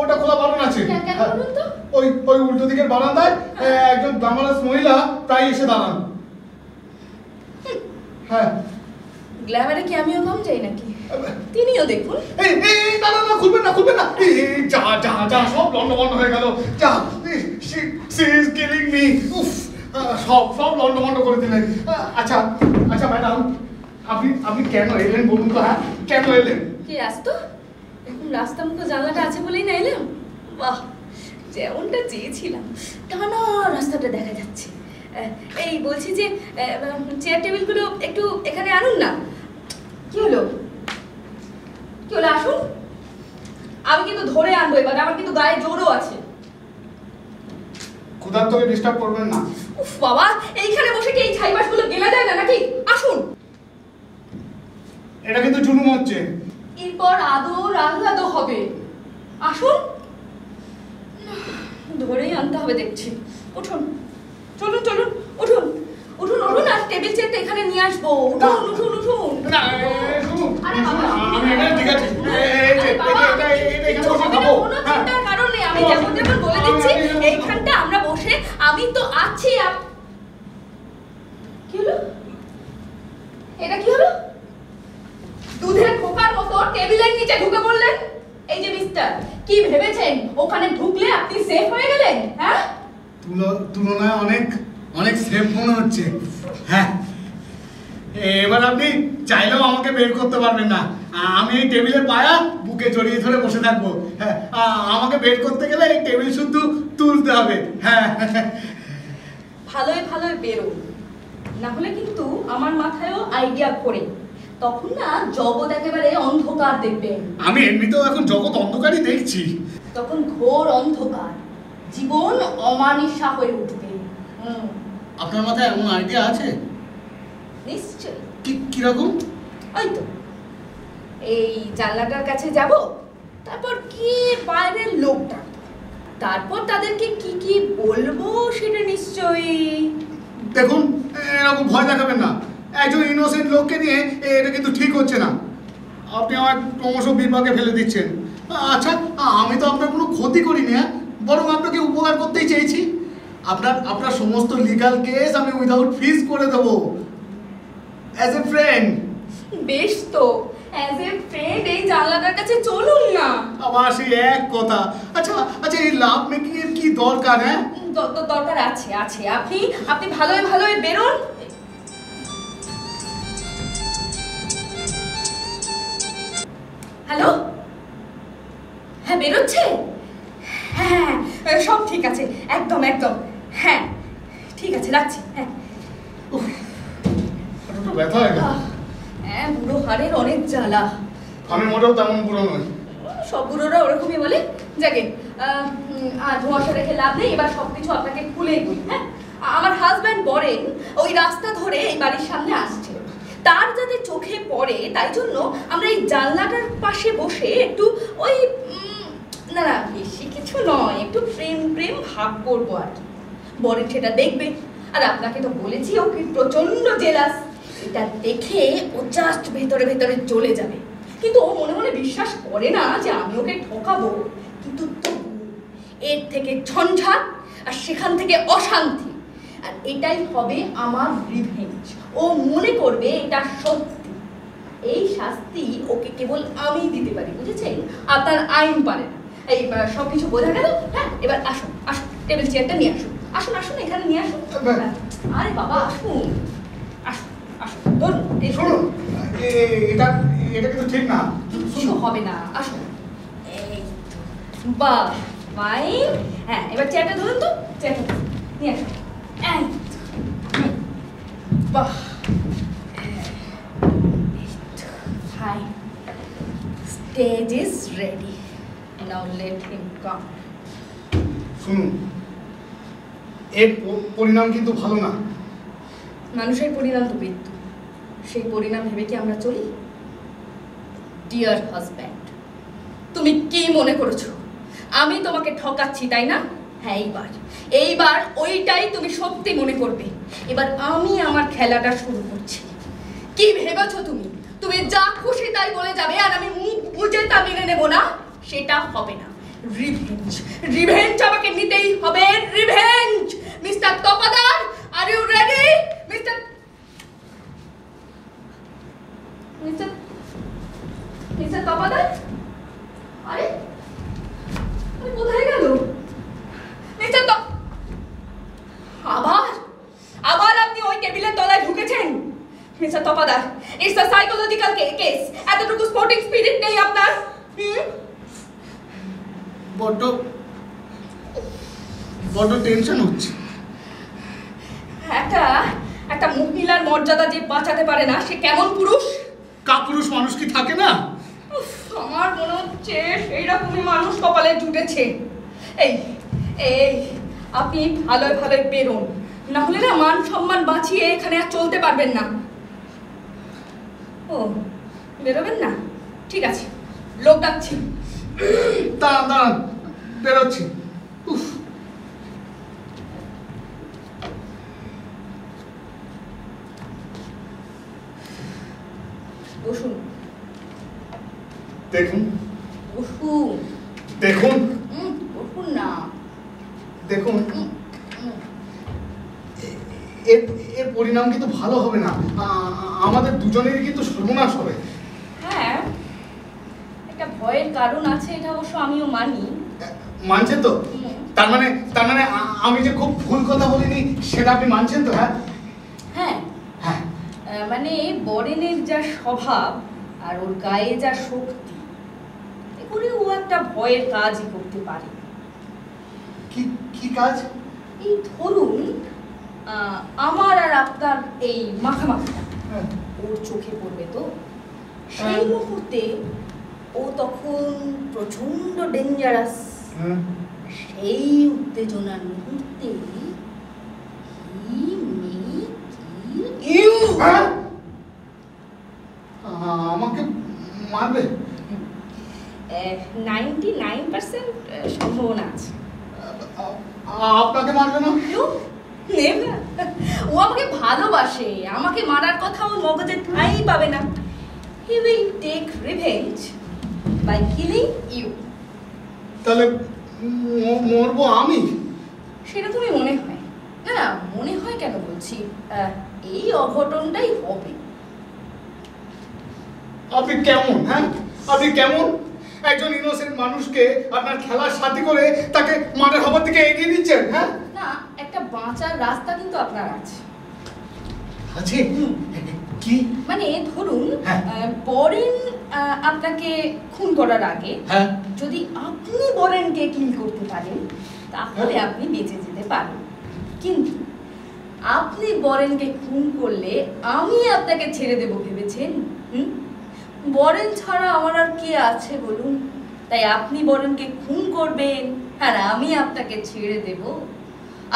ওটা খোলা বারণ আছে। কেন বলুন তো? ওই উল্টো দিকের বারান্দায় একজন গ্ল্যামারাস মহিলা প্রায় এসে দাঁড়ান। হ্যাঁ। গ্ল্যামারে কি আমিও কম যাই নাকি? তিনিও দেখুন। এই না না না, খুলবেন না, খুলবেন না। যা যা যা, সব লন্ডভন্ড হয়ে গেল। যা, সি ইজ কিলিং মি। উফ, সব লন্ডভন্ড করে দিলেন। আচ্ছা আচ্ছা ম্যাডাম, আপনি কেন এলেন বলুন তো? হ্যাঁ, কেন এলেন? কে আসতো? এখন রাস্তা মুখো জানলাটা আছে বলেই না এলাম। বাহ, যেমনটা চেয়েছিলাম টানা রাস্তাটা দেখা যাচ্ছে। এই বলছি যে চেয়ার টেবিলগুলো একটু এখানে আনুন না। কি হলো, কি হলো? আসুন, আমি কিন্তু ধরে আনবো এবার, আমার কিন্তু গায়ে জোরও আছে। ক্ষুধার্তকে ডিস্টার্ব করবেন না। উফ বাবা, এইখানে বসে কি এই ছাইবাসগুলো গেলা যায় না নাকি? আসুন। এটা কিন্তু জুলুম হচ্ছে। এরপর আদর আহ্লাদও হবে। আসুন, ধরেই আনতে হবে দেখছি। উঠুন, চলুন চলুন, উঠুন উঠুন উঠুন, আর টেবিল চেয়ারটা এখানে নিয়ে আসবো। উঠুন উঠুন উঠুন। না, শুনুন, আরে বাবা, আমি এখানে ঠিক আছে। কোনো চিন্তার কারণ নেই, আমি যেমন যেমন বলে দিচ্ছি এইখানটা আমরা বসে, আমি তো আছি। কি হলো, এটা কি হলো? দুধের খোকার মতো টেবিলের নিচে ঢুকে পড়লেন। এই যে মিস্টার, কি ভেবেছেন ওখানে ঢুকলে আপনি সেফ হয়ে গেলেন? হ্যাঁ, তুলনায় অনেক অনেক সেফ মনে হচ্ছে। হ্যাঁ, এবার আপনি চাইলেও আমাকে বের করতে পারবেন না। আমি এই টেবিলের পায়া বুকে জড়িয়ে ধরে বসে থাকবো। হ্যাঁ, আমাকে বের করতে গেলে এই টেবিল শুধু তুলতে হবে। হ্যাঁ, ভালোই ভালোই বেরো, না হলে কিন্তু আমার মাথায়ও আইডিয়া করে, তখন না জগৎ একেবারে অন্ধকার দেখবেন। আমি এমনিতেও এখন জগৎ অন্ধকারই দেখছি। তখন ঘোর অন্ধকার, জীবন অমানিসা হয়ে উঠবে। আপনার মাথায় এমন আইডিয়া আছে? নিশ্চয়ই। কিরকম? ওই তো, এই জানলাটার কাছে যাব, তারপর কি বাইরের লোকটা, তারপর তাদেরকে কি কি বলবো সেটা নিশ্চয়ই। দেখুন, এরকম ভয় দেখাবেন না। একজন ইনোসেন্ট লোককে নিয়ে এটা কিন্তু ঠিক হচ্ছে না। আপনি আমার ক্রমশ বিপাকে ফেলে দিচ্ছেন। আচ্ছা, আমি তো আপনার কোনো ক্ষতি করিনি, বরং আপনাকে উপকার করতেই চেয়েছি। আপনার সমস্ত লিগ্যাল কেস আমি উইদাউট ফিস করে দেবো, অ্যাজ এ ফ্রেন্ড। বেশ তো, অ্যাজ এ ফ্রেন্ড এই জানলাটার কাছে চলুন না। আবার সেই এক কথা। আচ্ছা আচ্ছা, এই লাভ মেকিং এর কি দরকার? হ্যাঁ, দরকার আছে আছে। আপনি ভালোই ভালোই বেরোন। হ্যালো, হ্যাঁ বেরোচ্ছে। হ্যাঁ, সব ঠিক আছে, একদম একদম। হ্যাঁ ঠিক আছে, রাখছি। হ্যাঁ, ব্যথা হয়ে গেল। হ্যাঁ, বুড়ো হাড়ের অনেক জ্বালা। আমি মোটেও তেমন বুড়ো নই। সব বুড়োরা ওরকমই বলে। যাকে আর ধোঁয়াশা রেখে লাভ নেই, এবার সবকিছু আপনাকে খুলেই বলি। হ্যাঁ, আমার হাজব্যান্ড বরেন ওই রাস্তা ধরে এই বাড়ির সামনে আসছে, তার যাতে চোখে পড়ে তাই জন্য আমরা এই জানলাটার পাশে বসে একটু ওই না না বেশি কিছু নয়, একটু প্রেম প্রেম ভাব করবো আর কি। বরের সেটা দেখবে, আর আপনাকে তো বলেছি ও কি প্রচন্ড জেলাস। এটা দেখে ও জাস্ট ভেতরে ভেতরে চলে যাবে, কিন্তু ও মনে মনে বিশ্বাস করে না যে আমি ওকে ঠকাবো। কিন্তু তবু এর থেকে ঝঞ্ঝাট আর সেখান থেকে অশান্তি, আর এটাই হবে আমার রিভেঞ্জ। ও মনে করবে এটা সত্যি। এই শাস্তি ওকে কেবল আমি দিতে পারি, বুঝেছেন? আপনার আইন পারে না। এই সবকিছু বোঝা গেল? হ্যাঁ, এবার আসুন আসুন, টেবিল চেয়ারটা নিয়ে আসুন। আসুন আসুন, এখানে নিয়ে আসুন। আরে বাবা আসুন আসুন আসুন, ধরুন এই শুনুন, এটা এটা কিন্তু ঠিক না। কিছু হবে না, আসুন। এই তো বাহ, ফাইন। হ্যাঁ, এবার চেয়ারটা ধরুন তো, চেয়ারটা নিয়ে আসুন। এই তো, বাহ, fine. Stage is ready. Now let him come. শুনুন, এর পরিণাম কিন্তু ভালো না। মানুষের পরিণাম তো মৃত্যু, সেই পরিণাম ভেবে কি আমরা চলি? ডিয়ার হাজব্যান্ড, তুমি কি মনে করেছো আমি তোমাকে ঠকাচ্ছি, তাই না? হ্যাঁ, এইবার ওইটাই তুমি সত্যি মনে করবে। এবার আমি আমার খেলাটা শুরু করছি। কি ভেবেছো তুমি? তুমি যা খুশি তাই বলে যাবে আর আমি মুখ বুজে তা মেনে নেব না? সেটা হবে না। রিভেঞ্জ, রিভেঞ্জ আমাকে নিতেই হবে। Revenge. Mister Tapadar, are you ready? Mister mister mister Tapadar, আরে কোথায় গেল মিস্টার আবার আবার আপনি ওই টেবিলের তলায় ঢুকেছেন? Mister Tapadar, it's a psychological case. এতটুকু স্পোর্টিং স্পিরিট নেই আপনার? বড্ড টেনশন হচ্ছে। একটা মহিলার মর্যাদা যে বাঁচাতে পারে না, সে কেমন পুরুষ? কাপুরুষ মানুষ কি থাকে না? আমার মনে হচ্ছে সেইরকমই মানুষ কপালে জুটেছে। এই এই আপনি ভালোই ভালোই বেরোন, না হলে না মান সম্মান বাঁচিয়ে এখানে আর চলতে পারবেন না। ও, বেরোবেন না? ঠিক আছে, লোক ডাকছি। দাঁড়ান, বেরোচ্ছি। বসুন। দেখুন বসুন। দেখুন বসুন না। দেখুন, এর পরিণাম কিন্তু ভালো হবে না। আমাদের দুজনেরই কিন্তু সর্বনাশ হবে। হ্যাঁ, একটা ভয়ের কারণ আছে, এটা অবশ্য আমিও মানি। মানছেন তো? তার মানে আমি যে খুব ভুল কথা বলিনি সেটা আপনি মানছেন তো? হ্যাঁ হ্যাঁ হ্যাঁ, মানে বরেনের যা স্বভাব আর ওর গায়ে যা শক্তি, এগুলি ও একটা ভয়ের কাজই করতে পারে। কি কাজ? এই ধরুন, আমার আর আপনার এই মাখামাখিটা ওর চোখে পড়বে তো, সেই মুহূর্তে ও তখন প্রচন্ড ডেঞ্জারাস। সেই উত্তেজনার মুহূর্তে আমাকে মারবে? 99% সম্ভাবনা আছে। আপনাকে মারবে না? ও আমাকে ভালোবাসে, আমাকে মারার কথা ওর মগজে ঠাঁই পাবে না। He will take revenge by killing you. তাহলে মরবো আমি? সেরকমই মনে হয়। না, মনে হয় কেন বলছি, এই অঘটনটাই হবে। আপনি কেমন? হ্যাঁ, আপনি কেমন? একজন ইনোসেন্ট মানুষকে আপনার খেলার সাথী করে তাকে মার্ডার হবার দিকে এগিয়ে দিচ্ছেন। হ্যাঁ, না, একটা বাঁচার রাস্তা কিন্তু আপনার আছে। আছে? কি? মানে ধরুন, বরেন আপনাকে খুন করার আগে যদি আপনি বরেনকে কিল করতে পারেন তাহলে আপনি বেঁচে যেতে পারেন। কিন্তু আপনি বরেনকে খুন করলে আমি আপনাকে ছেড়ে দেব ভেবেছেন? বরেন ছাড়া আমার আর কে আছে বলুন? তাই আপনি বরেনকে খুন করবেন আর আমি আপনাকে ছেড়ে দেব।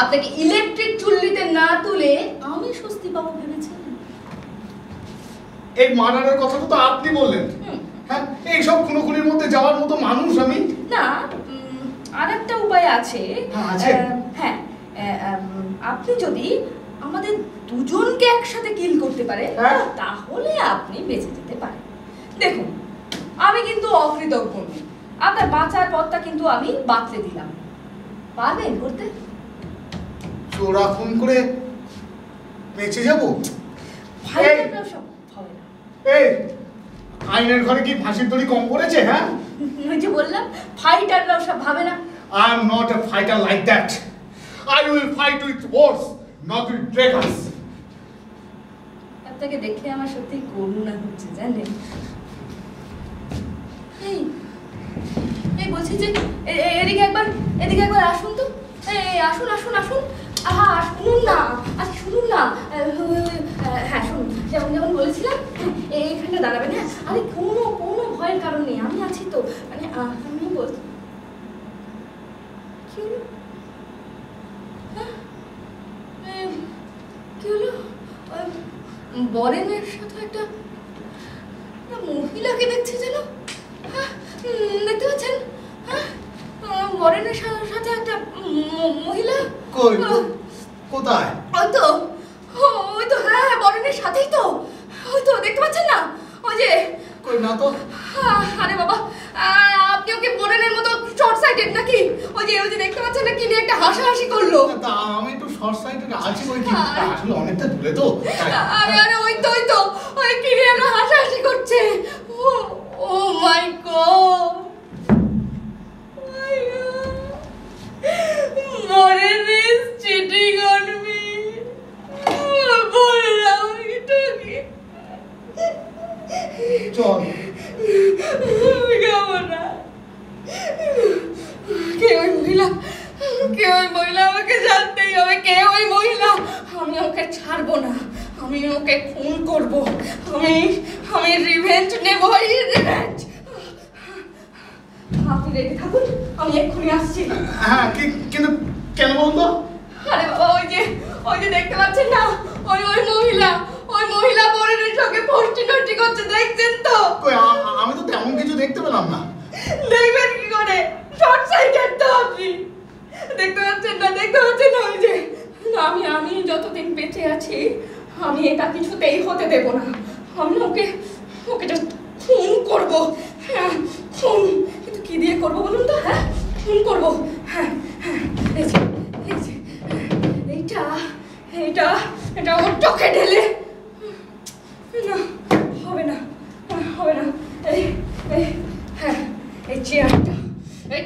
আপনাকে ইলেকট্রিক চুল্লিতে না তুলে আমি স্বস্তি পাবো ভেবেছেন? এই মার্ডারের কথাটা তো আপনি বললেন। হ্যাঁ, এইসব খুনোখুনির মধ্যে যাওয়ার মতো মানুষ আমি না। আর একটা উপায় আছে। আছে? হ্যাঁ, আপনি যদি আমাদের দুজনকে একসাথে কিল করতে পারেন তাহলে আপনি বেঁচে যেতে পারেন। দেখুন, আমি কিন্তু অকৃতজ্ঞ নই, আপনার বাঁচার পথটা কিন্তু আমি বাতলে দিলাম। পারবেন করতে? চোরা খুন করে বেঁচে যাবো? এই আইনের ঘরে কি ফাঁসির দড়ি কম পড়েছে? হ্যাঁ, ওই যে বললাম, ফাইটাররাও সব ভাবে না। I am not a fighter like that. I will fight with words, not with daggers. আপনাকে দেখে আমার সত্যি করুণা হচ্ছে, জানেন? এই বলছি যে এদিকে একবার আসুন তো। আসুন আসুন আসুন। আহা, শুনুন না, আচ্ছা শুনুন না। হ্যাঁ শুনুন, যেমন বলেছিলাম, এইখানে দাঁড়াবেন। হ্যাঁ, আরে কোনো ভয়ের কারণ নেই, আমি আছি তো। মানে আমি বলছি কি হলো? কি হলো? বরেনের সাথে একটা মহিলাকে দেখছি যেন। দেখতে পাচ্ছেন? বরেনের সাথে একটা মহিলা। কোথায়? ওই তো হ্যাঁ, বরেনের সাথেই তো। ওই তো দেখতে পাচ্ছেন না? ওই যে কই না তো। আরে বাবা, আপনি ওকে বরেনের মতো শর্ট সাইটেড নাকি? ওই যে দেখতে পাচ্ছেন না, কি নিয়ে একটা হাসাহাসি করলো। তা আমি একটু শর্ট সাইটেড আছি, ওই কি আসলে অনেকটা দূরে তো। আরে ওই তো ওই কি নিয়ে একটা হাসাহাসি করছে। ও my god, Morin is cheating on me. বললাম এটাকে। চল। যাবো না। কে ওই মহিলা? আমাকে জানতেই হবে কে ওই মহিলা। আমি ওকে ছাড়বো না, আমি ওকে খুন করবো। আমি রিভেঞ্জ নেবো, রিভেঞ্জ। আপনি রেখে থাকুন, আমি এক্ষুনি আসছি। হ্যাঁ, কিন্তু কেন বলতো? আরে বাবা, ওই যে দেখতে পাচ্ছেন না, ওই মহিলা বরেনের সঙ্গে ফষ্টি করছে, দেখছেন তো? আমি তো তেমন কিছু দেখতে পেলাম না। দেখবেন কি করে? শর্ট সাইটেড তো আপনি। দেখতে পাচ্ছেন না? ওই যে আমি যতদিন বেঁচে আছি, আমি এটা কিছুতেই হতে দেব না। আমি ওকে জাস্ট খুন করবো। হ্যাঁ, খুন। কিন্তু কি দিয়ে করবো বলুন তো? হ্যাঁ, খুন করবো। হ্যাঁ, এইটা ওর চোখে ঢেলে। না, হবে না। হ্যাঁ, এই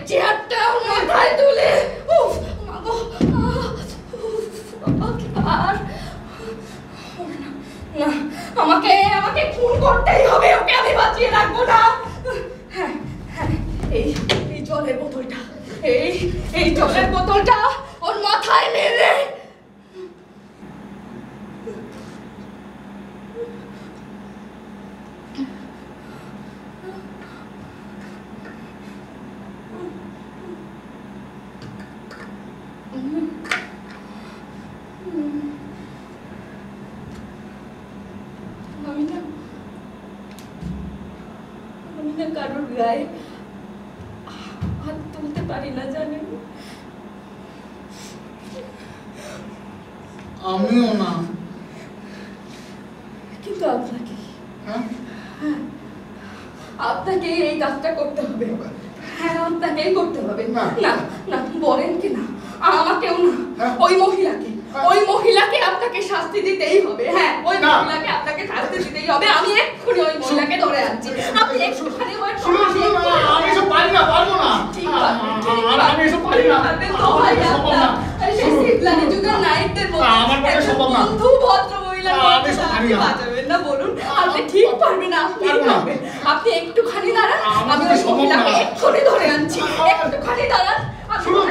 চেয়ারটা মাথায় তুলে। উফ, মাগো, আর না, আমাকে খুন করতেই হবে। ওকে আমি বাঁচিয়ে রাখবো না। হ্যাঁ, এই জলের বোতলটা, এই জলের বোতলটা ওর মাথায় মেরে। আমি না কারোর গায়ে হাত তুলতে পারি না, জানেন? আমিও না। কিন্তু আপনাকে এই কাজটা করতে হবে। হ্যাঁ, আপনাকেই করতে হবে। না, বলেনকে না, আমাকেও না, ওই মহিলাকে আপনাকে শাস্তি দিতেই হবে। হ্যাঁ, ওই মহিলাকে আপনাকে শাস্তি দিতেই হবে। আমি এক্ষুনি ওই মহিলাকে ধরে আনছি। আপনি একটুখানি আমি এসব পারি না, পারবো না। আমি এসব পারি না। সেই সিটলানি যুগের নায়কদের মতো আমার পক্ষে সম্ভব না। বন্ধু ভদ্র মহিলা বাঁচাবেন না বলুন? আপনি ঠিক পারবেন না, আপনি একটুখানি দাঁড়ান, আমি ওই মহিলাকে এক্ষুনি ধরে আনছি। একটুখানি দাঁড়ান, শুনুন।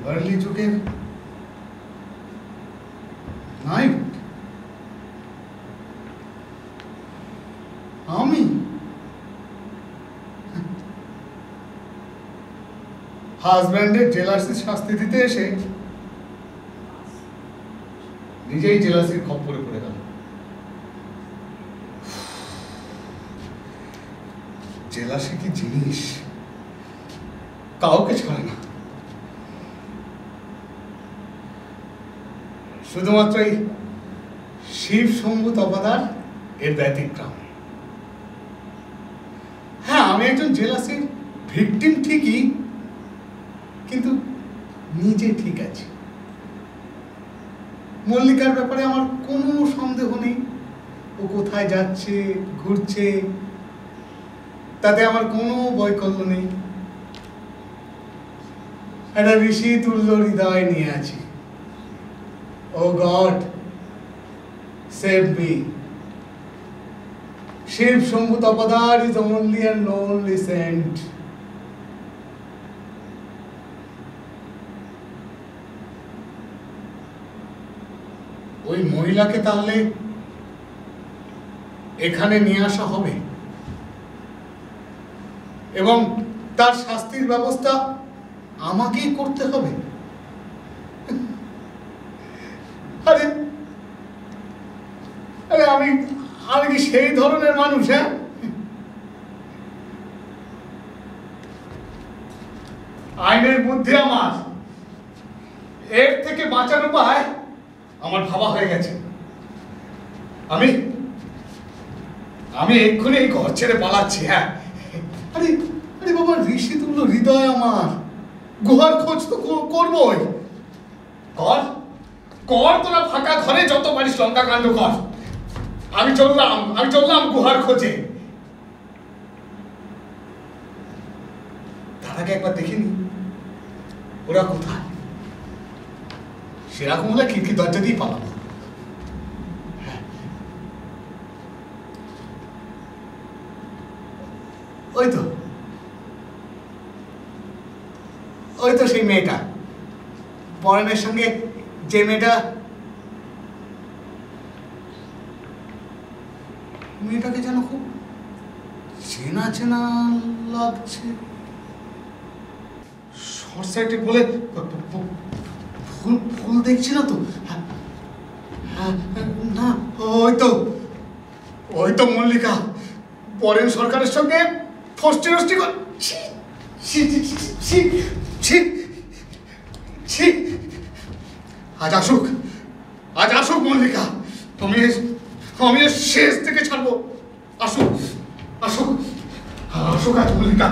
বিভার্লি যুগের নায়ক আমি? হাজব্যান্ডের জেলাসির শাস্তি দিতে এসে নিজেই জেলাসির খপ্পরে পড়ে গেল। জেলাসি কি জিনিস, কাউকে ছাড়ে না। শুধুমাত্র এই শিব শম্ভু তপাদার এর ব্যতিক্রম। হ্যাঁ, আমি একজন জেলাসির ভিকটিম ঠিকই, কিন্তু নিজে ঠিক আছে। মল্লিকার ব্যাপারে আমার কোনো সন্দেহ নেই। ও কোথায় যাচ্ছে, ঘুরছে, তাতে আমার কোনো বৈকল্য নেই। একটা ঋষি তুল্য হৃদয় নিয়ে আছি। Oh God, save me. Shiv Shambhu Tapadar is only and lonely saint. ওই মহিলাকে তাহলে এখানে নিয়ে আসা হবে এবং তার শাস্তির ব্যবস্থা আমাকেই করতে হবে। আরে আরে আমি কি সেই ধরনের মানুষ? হ্যাঁ, আইনের বুদ্ধি আমার, এর থেকে বাঁচার উপায় আমার ভাবা হয়ে গেছে। আমি আমি এক্ষুনি এই ঘর ছেড়ে পালাচ্ছি। হ্যাঁ, আরে আরে বাবা, ঋষি তুল্য হৃদয় আমার, গুহার খোঁজ তো করবই। কর কর, তোরা ফাঁকা ঘরে যত পারিস লঙ্কা কাণ্ড কর। আমি চললাম গুহার খোঁজে। তার আগে একবার দেখিনি ওরা কোথায়। সেরকম হলে খিড়কি দরজা দিয়ে পালাবো। ওই তো সেই মেয়েটা, পরাণের সঙ্গে যে মেয়েটাকে যেন খুব চেনা চেনা লাগছে। শর্ট সাইটে বলে ফুল দেখছি না তো? না, ওই তো মল্লিকা, পরেন সরকারের সঙ্গে ফষ্টি কর। আজ আসুক মল্লিকা, আমি শেষ থেকে ছাড়বো। আসুক আজ Mallika.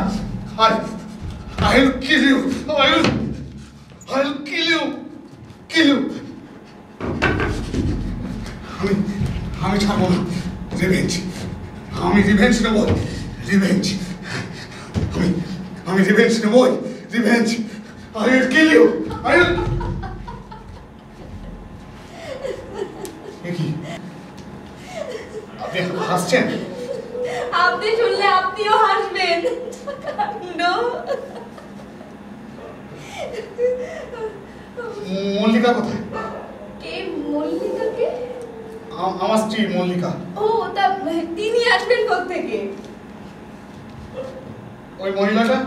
I'll kill you. I'll kill you. আমি ছাড়বো না। আমি রিভেঞ্জ নেবো। আমি রিভেঞ্জ নেবো। I'll kill you. কি আপনি হাসছেন? আপনি শুনলে আপনিও হাসবেন। মল্লিকা কোথায়? কে মল্লিকাকে? আমার স্ত্রী মল্লিকা। ও, তা তিনি আসবেন কোত্থেকে? ওই মহিলাটা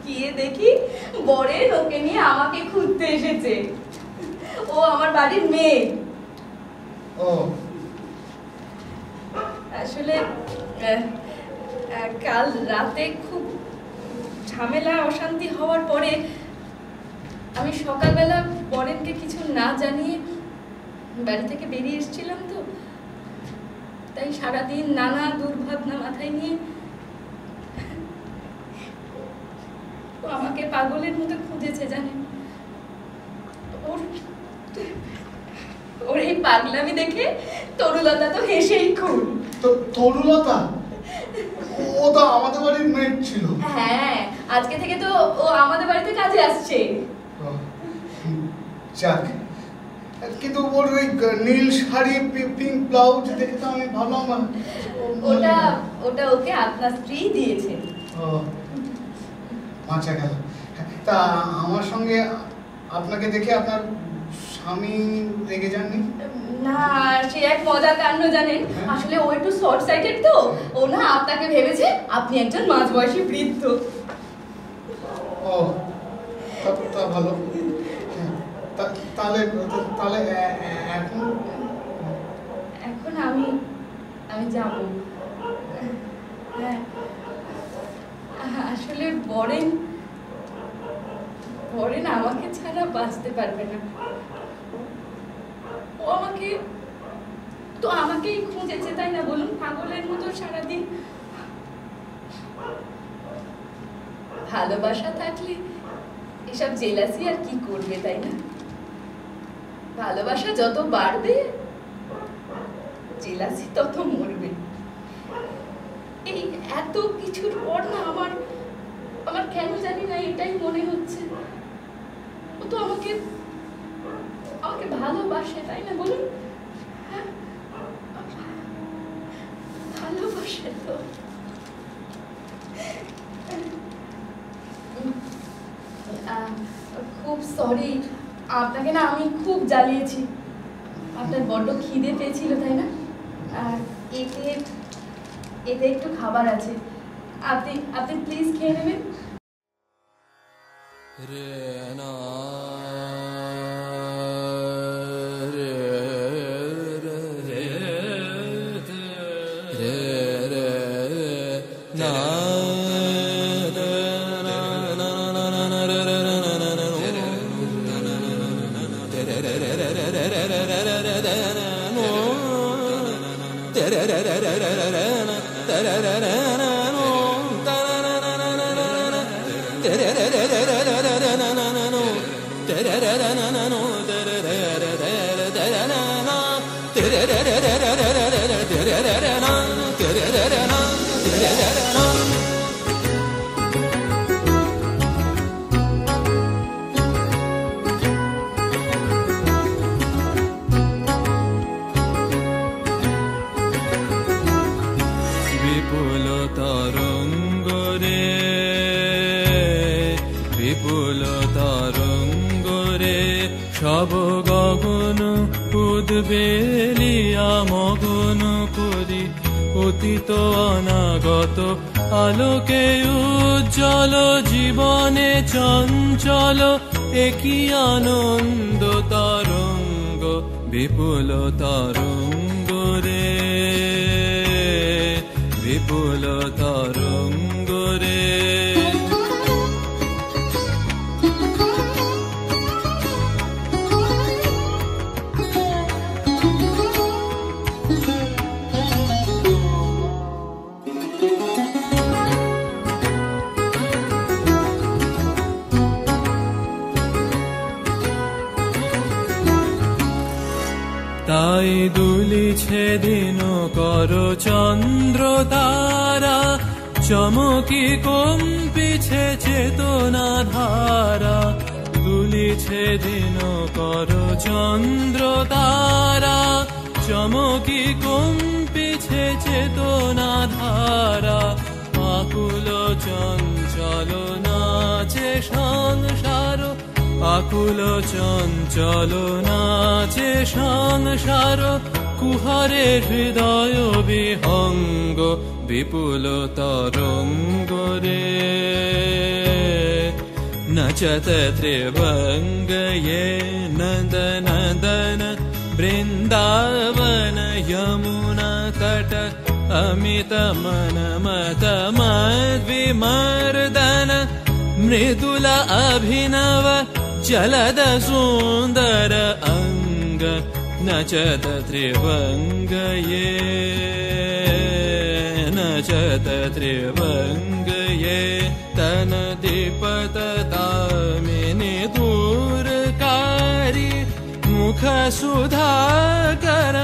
গিয়ে দেখি বরের ওকে নিয়ে আমাকে খুঁজতে এসেছে। ও আমার বাড়ির মেয়ে। ও, আসলে কাল রাতে খুব ঝামেলা অশান্তি হওয়ার পরে আমি সকালবেলা বরেনকে কিছু না জানিয়ে বাড়ি থেকে বেরিয়ে এসেছিলাম, তো তাই সারাদিন নানা দুর্ভাবনা মাথায় নিয়ে ও আমাকে পাগলের মতো খুঁজেছে। জানেন, ওর এই পাগলামি দেখে তরুলতা তো হেসেই খুন। তরুলতা? ও তো আমাদের বাড়ির মেয়ে ছিল। হ্যাঁ, আজকে থেকে তো ও আমাদের বাড়িতে কাজে আসছে। যাক, কিন্তু ওর ওই নীল শাড়ি পিঙ্ক ব্লাউজ দেখে তো আমি ভাবলাম ওটা ওকে আপনার স্ত্রী দিয়েছে। ও, আচ্ছা গেল। তা আমার সঙ্গে আপনাকে দেখে আপনার স্বামী রেগে যাননি? না, সে এক মজার কাণ্ড জানেন। আসলে ও একটু শর্ট সাইটেড তো, ও না আপনাকে ভেবেছে আপনি একজন মাঝবয়সী বৃদ্ধ। ও, তা ভালো। তাহলে তাহলে এখন আমি যাব। হ্যাঁ, আসলে বরেন আমাকে ছাড়া বাঁচতে পারবে না। ও আমাকেই খুঁজেছে, তাই না বলুন? পাগলের মতো সারাদিন। ভালোবাসা থাকলে এসব জেলাসি আর কি করবে, তাই না? ভালোবাসা যত বাড়বে জেলাসি তত মরবে। এই এত কিছুর পর না আমার কেন জানি না এটাই মনে হচ্ছে, ও তো আমাকে ভালোবাসে, তাই না বলুন? হ্যাঁ, ভালোবাসে তো। খুব সরি, আপনাকে না আমি খুব জ্বালিয়েছি। আপনার বড্ড খিদে পেয়েছিল, তাই না? আর এতে একটু খাবার আছে, আপনি প্লিজ খেয়ে নেবেন। সব গগন উদ্বেলিয়া মগন করি অতীত অনাগত আলোকে উজ্জ্বল জীবনে চঞ্চল একই আনন্দ তরঙ্গ বিপুল তরঙ্গ রে বিপুল তরঙ্গ রে। তাই দুলিছে দিন কর চন্দ্র তারা চমকি কম্পিছে চেতনা ধারা দুলিছে দিন কর চন্দ্র তারা চমকি কম্পিছে চেতনা ধারা আকুল চঞ্চল নাচে সংসার আকুল চঞ্চল নাচে সংসার কুহরে হৃদয় বিহঙ্গ বিপুল তরঙ্গ রে নচত ত্রিভঙ্গ ये नंद नंदन বৃন্দাবন यमुना तट अमित मन मत मद्विमर्दन मृदुल अभिनव चलद सुंदर अंग नचत त्रिभंग ये नचत त्रिभंग ये तन दीपत तामिनी दूरकारी मुख सुधाकर